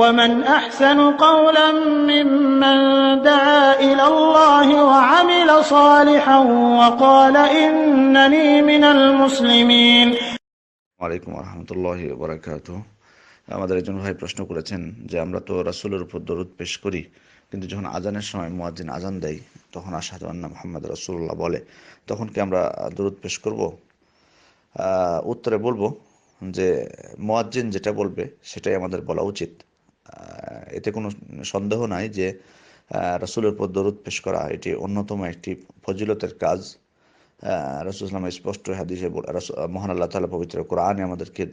ومن أحسن قولا ممن دعا إلى الله وعمل صالحا وقال إنني من المسلمين. ওয়ালাইকুম রহমতুল্লাহি ওয়া বারাকাতুহু। আমাদের একজন ভাই প্রশ্ন করেছেন যে আমরা তো রাসূলের উপর দরুদ পেশ করি, কিন্তু যখন আজানের সময় মুয়াজ্জিন আজান দেয় তখন আশহাদু আন্না মুহাম্মাদুর রাসূলুল্লাহ বলে, তখন কি আমরা দরুদ পেশ করব? উত্তরে বলবো যে মুয়াজ্জিন যেটা বলবে সেটাই আমাদের বলা উচিত। এতে কোনো সন্দেহ নাই যে রাসূলের উপর দরুদ পেশ করা এটি অন্যতম একটি ফজিলতের কাজ। রাসূল সাল্লাল্লাহু আলাইহি স্পষ্ট হাদিসে মহান আল্লাহ তাআলা পবিত্র কোরআনে আমাদেরকে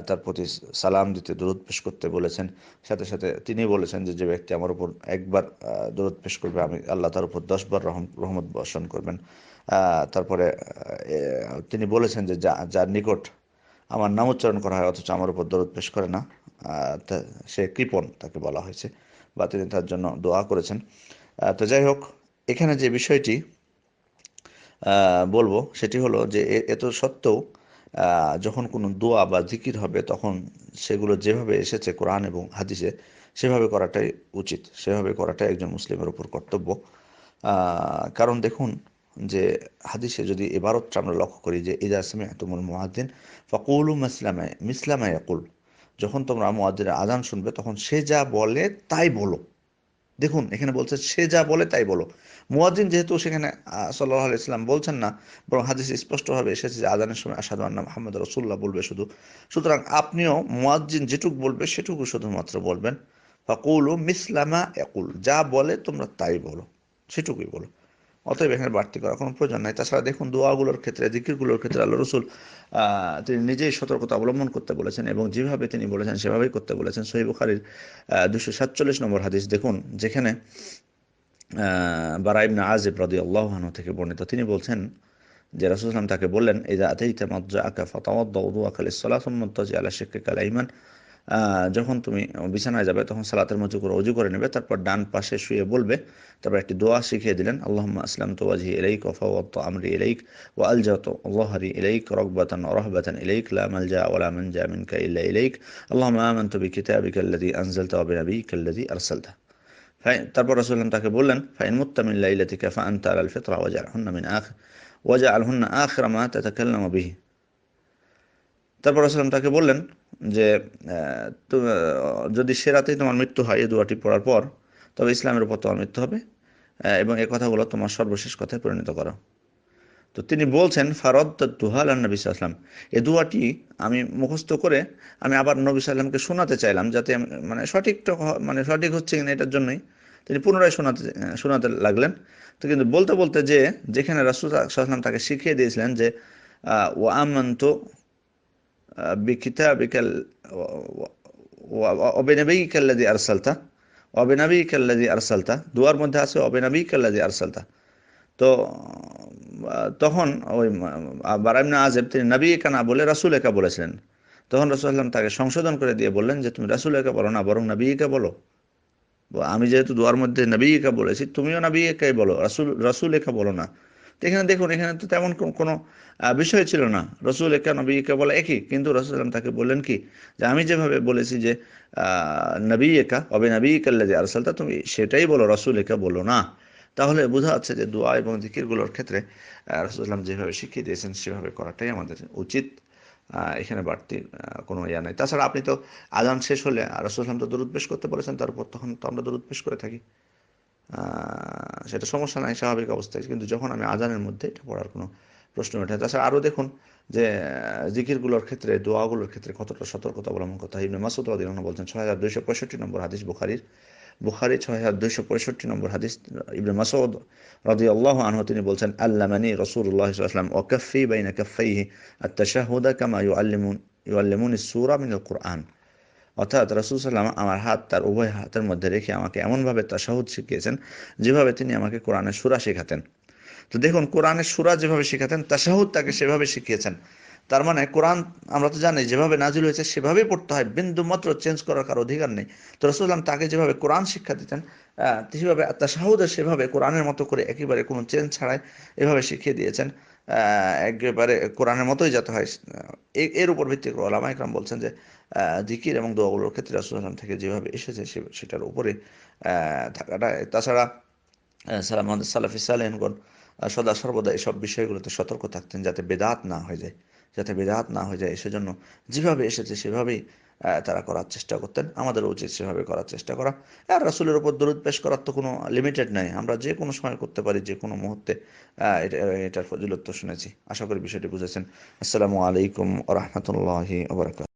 তার প্রতি সালাম দিতে, দরুদ পেশ করতে বলেছেন। সাথে সাথে তিনি বলেছেন যে যে ব্যক্তি আমার উপর একবার দরুদ পেশ করবে, আমি আল্লাহ তার উপর 10 বার রহমত বর্ষণ করবেন। তারপরে তিনি বলেছেন যে যার নিকট আমার নাম উচ্চারণ করা হয় অথচ আমার উপর দরুদ পেশ করে না, সে কৃপণ তাকে বলা হয়েছে, বা তিনি তার জন্য দোয়া করেছেন। তো যাই হোক, এখানে যে বিষয়টি বলবো সেটি হলো যে এত সত্ত্বেও যখন কোনো দোয়া বা জিকির হবে তখন সেগুলো যেভাবে এসেছে কোরআন এবং হাদিসে সেভাবে করাটাই উচিত, সেভাবে করাটাই একজন মুসলিমের উপর কর্তব্য। কারণ দেখুন যে হাদিসে যদি ইবারতটা আমরা লক্ষ্য করি যে ইযা সামি'তুমুল মুআদ্দিন ফাকুলু মিসলামা ইয়াকুল, যখন তোমরা মুয়াদ্দিনের আযান শুনবে তখন সে যা বলে তাই বলো। দেখুন এখানে বলছে সে যা বলে তাই বলো। মুয়াজ্জিন যেহেতু সেখানে সাল্লাল্লাহু আলাইহি ওয়াসাল্লাম বলছেন না, বরং হাদিসে স্পষ্টভাবে এসেছে যে আযানের সময় আশহাদু আন্না মুহাম্মাদুর রাসূলুল্লাহ বলবে শুধু। সুতরাং আপনিও মুয়াজ্জিন যেটুকু বলবে সেটুকু শুধুমাত্র বলবেন। ফাকুলু মিসলামা ইয়াকুল, যা বলে তোমরা তাই বলো, সেটুকুই বলো। অতএব এখানে বাড়তি করার কোনো প্রয়োজন নাই। তাছাড়া দেখুন দোয়াগুলোর ক্ষেত্রে, জিকিরগুলোর ক্ষেত্রে আল্লাহ রসুল তিনি নিজেই সতর্কতা অবলম্বন করতে বলেছেন এবং যেভাবে তিনি বলেছেন সেভাবেই করতে বলেছেন। সহিহ বুখারীর 247 নম্বর হাদিস দেখুন, যেখানে বারা ইবনে আযিব রাদিয়াল্লাহু আনহু থেকে বর্ণিত, তিনি বলছেন যে রাসূল সাল্লাল্লাহু আলাইহি ওয়াসাল্লাম তাকে বললেন, ইযা আতাইতা মাদজাআকা ফাতাওয়াদ্দা উযুআকা লিস-সালাত সুম্মা ইত্তাজি আলা শিক্কিকাল আইমান, যখন তুমি বিছানায় যাবে তখন সালাতের মতো করে ওযু করে নেবে, তারপর ডান পাশে শুয়ে বলবে। তারপর একটি দোয়া শিখিয়ে দিলেন, আল্লাহুম্মা আসলামতু ওয়াজহি ইলাইক ওয়া ফাওয়াদতু আমরি ইলাইক ওয়া আলজাতু যাহরি ইলাইক রাগবাতান ওয়া রাহবাতান ইলাইক লা মালজা ওয়া লা মানজা মিনকা ইল্লা ইলাইক আল্লাহুম্মা আমানতু বিকিতাবিকা আল্লাযী আনজালতা ওয়া বিনাবিয়িকা আল্লাযী আরসালতা। তারপর রাসূল তাকে বললেন, ফাইন মুত্তা মিন লাইলাতিকা ফাআনতা আলাল ফিতরা ওয়াজআলহুন্না আখিরা মা তাতাকাল্লামু বিহি। তারপর রাসূল তাকে বললেন যে যদি সে রাতেই তোমার মৃত্যু হয় এই দোয়াটি পড়ার পর, তবে ইসলামের উপর তোমার মৃত্যু হবে এবং এই কথাগুলো তোমার সর্বশেষ কথায় পরিণত করো। তো তিনি বলছেন, ফারাদ্দাতুহা আলা নবী সাল্লাল্লাহু আলাইহি ওয়াসাল্লাম, এই দোয়াটি আমি মুখস্থ করে আমি আবার নবী সাল্লাল্লাহু আলাইহি ওয়াসাল্লামকে শোনাতে চাইলাম, যাতে মানে সঠিক হচ্ছে কিনা এটার জন্যই তিনি পুনরায় শোনাতে লাগলেন। তো কিন্তু বলতে বলতে যেখানে রাসূল সাল্লাল্লাহু আলাইহি ওয়াসাল্লাম তাকে শিখিয়ে দিয়েছিলেন যে ওয়া আমানতু বিকিতাবিকাল ওয়া বিনাবিয়িকাল্লাযী আরসালতা, ওয়া বিনাবিয়িকাল্লাযী আরসালতা, দুয়ার মধ্যে আছে ওয়া বিনাবিয়িকাল্লাযী আরসালতা। তো তখন ওই বারা ইবনে আযিব তিনি নবী একা না বলে রাসূল একা বলেছিলেন। তখন রাসূল সাল্লাল্লাহু আলাইহি ওয়াসাল্লাম তাকে সংশোধন করে দিয়ে বললেন যে তুমি রাসূল একা বলো না, বরং নবী একা বলো। আমি যেহেতু দুয়ার মধ্যে নবী একা বলেছি, তুমিও নবী একাই বলো, রাসূল একা বলো না। তো এখানে দেখুন, এখানে তো তেমন কোনো বিষয় ছিল না, রসুল একা নবী একা বলা একই, কিন্তু রাসূল সাল্লাল্লাহু আলাইহি ওয়াসাল্লাম তাকে বললেন কি যে আমি যেভাবে বলেছি যে নবী একা হবে নবী কাল্লাযী আরসালতা, তুমি সেটাই বলো, রাসূল একা বলো না। তাহলে বোঝা যাচ্ছে যে দোয়া এবং জিকিরগুলোর ক্ষেত্রে রাসূল সাল্লাল্লাহু আলাইহি ওয়াসাল্লাম যেভাবে শিখিয়ে দিয়েছেন সেভাবে করাটাই আমাদের উচিত। এখানে বাড়তি কোনো ইয়া নাই। তাছাড়া আপনি তো আজান শেষ হলে রাসূল সাল্লাল্লাহু আলাইহি ওয়াসাল্লাম তো দরুদ পেশ করতে বলেছেন, তারপর তখন তো আমরা দরুদ পেশ করে থাকি, সেটা সমস্যা নাই, স্বাভাবিক অবস্থায়। কিন্তু যখন আমি আজানের মধ্যে এটা পড়ার কোনো প্রশ্ন ওঠে। তাছাড়া আরও দেখুন যে জিকিরগুলোর ক্ষেত্রে, দোয়াগুলোর ক্ষেত্রে কতটা সতর্কতা অবলম্বন করতে হয়। ইবনে মাসউদ রাদিয়াল্লাহু আনহু বলছেন, 6265 নম্বর হাদিস, বুখারী 6265 নম্বর হাদিস, ইবনে মাসউদ রাদিয়াল্লাহু আনহু তিনি বলছেন, আল্লামানি রাসূলুল্লাহ সাল্লাল্লাহু আলাইহি ওয়াসাল্লাম ওয়া কাফফি বাইনা কাফাইহি আত-তাশাহুদা কামা ইউআল্লিমুনি সূরা মিনাল কুরআন। অর্থাৎ রাসূল সাল্লাল্লাহু আলাইহি ওয়াসাল্লাম আমার হাত তার উভয় হাতের মধ্যে রেখে আমাকে এমনভাবে তাশাহুদ শিখিয়েছেন যেভাবে তিনি আমাকে কোরআনের সূরা শেখাতেন। তো দেখুন, কোরআনের সূরা যেভাবে শেখাতেন, তাশাহুদ তাকে সেভাবে শিখিয়েছেন। তার মানে কোরআন আমরা তো জানি যেভাবে নাজিল হয়েছে সেভাবেই পড়তে হয়, বিন্দু মাত্র চেঞ্জ করার কারো অধিকার নেই। তো রাসূল সাল্লাল্লাহু আলাইহি ওয়াসাল্লাম তাকে যেভাবে কোরআন শিক্ষা দিতেন, সেভাবে তাশাহুদও সেভাবে কোরআনের মতো করে একেবারে কোনো চেঞ্জ ছাড়াই এভাবে শিখিয়ে দিয়েছেন, একেবারে কোরআনের মতোই যাতে হয়। এর উপর ভিত্তি করে উলামা ইকরাম বলছেন যে জিকির এবং দোয়াগুলোর ক্ষেত্রে রাসূলুল্লাহ সাল্লাল্লাহু আলাইহি ওয়াসাল্লাম থেকে যেভাবে এসেছে সেটার উপরে থাকাটা। তাছাড়া আমাদের সালাফি সালেহিনগণ সদা সর্বদা এসব বিষয়গুলোতে সতর্ক থাকতেন যাতে বেদাত না হয়ে যায়, সেজন্য যেভাবে এসেছে সেভাবেই তারা করার চেষ্টা করতেন। আমাদেরও উচিত সেভাবে করার চেষ্টা করা। আর রাসূলের উপর দরুদ পেশ করার তো কোনো লিমিটেড নাই, আমরা যে কোনো সময় করতে পারি, যে কোনো মুহূর্তে। এটার ফজিলত তো শুনেছি। আশা করি বিষয়টি বুঝেছেন। আসসালামু আলাইকুম ওয়া রাহমাতুল্লাহি ওয়া বারাকাতুহু।